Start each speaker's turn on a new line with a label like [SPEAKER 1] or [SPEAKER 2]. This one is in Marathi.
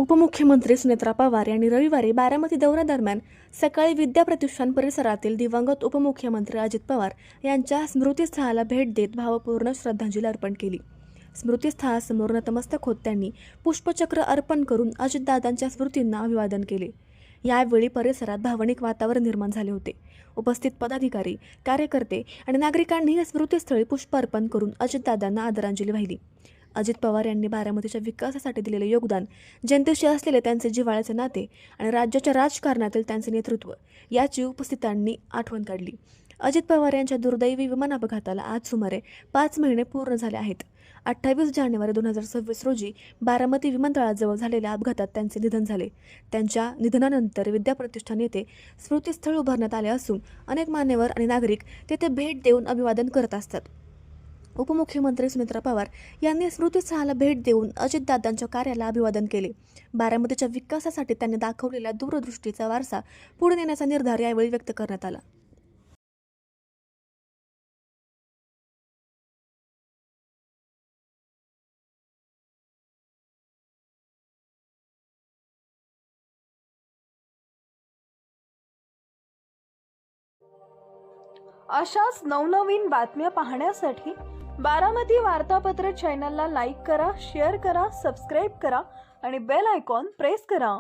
[SPEAKER 1] उपमुख्यमंत्री सुनेत्रा पवार यांनी रविवारी बारामती दौऱ्यादरम्यान सकाळी विद्या प्रतिष्ठान परिसरातील दिवंगत उपमुख्यमंत्री अजित पवार यांच्या स्मृतीस्थळाला भेट देत भावपूर्ण श्रद्धांजली अर्पण केली। स्मृतीस्थळासमोर नतमस्तक होत त्यांनी पुष्पचक्र अर्पण करून अजितदादांच्या स्मृतींना अभिवादन केले। यावेळी परिसरात भावनिक वातावरण निर्माण झाले होते। उपस्थित पदाधिकारी, कार्यकर्ते आणि नागरिकांनी या स्मृतीस्थळी पुष्प अर्पण करून अजितदादांना आदरांजली वाहिली। अजित पवार यांनी बारामतीच्या विकासासाठी दिलेले योगदान, जनतेशी असलेले त्यांचे जिव्हाळ्याचे नाते आणि राज्याच्या राजकारणातील त्यांचे नेतृत्व याची उपस्थितांनी आठवण काढली। अजित पवार यांच्या दुर्दैवी विमान अपघाताला आज सुमारे 5 महिने पूर्ण झाले आहेत। 28 जानेवारी 2026 रोजी बारामती विमानतळाजवळ झालेल्या अपघातात त्यांचे निधन झाले। त्यांच्या निधनानंतर विद्या प्रतिष्ठान येथे स्मृतीस्थळ उभारण्यात आले असून अनेक मान्यवर आणि नागरिक तेथे भेट देऊन अभिवादन करत असतात। उपमुख्यमंत्री सुनेत्रा पवार यांनी स्मृतीस्थळाला भेट देऊन अजितदादांच्या कार्याला अभिवादन केले। बारामतीच्या विकासासाठी त्यांनी दाखवलेल्या दूरदृष्टीचा वारसा पुढे नेण्याचा निर्धार यावेळी व्यक्त करण्यात आला।
[SPEAKER 2] अशाच नवनवीन बातम्या पाहण्यासाठी बारामती वार्तापत्र चॅनलला लाईक करा, शेअर करा, सबस्क्राईब करा आणि बेल आयकॉन प्रेस करा।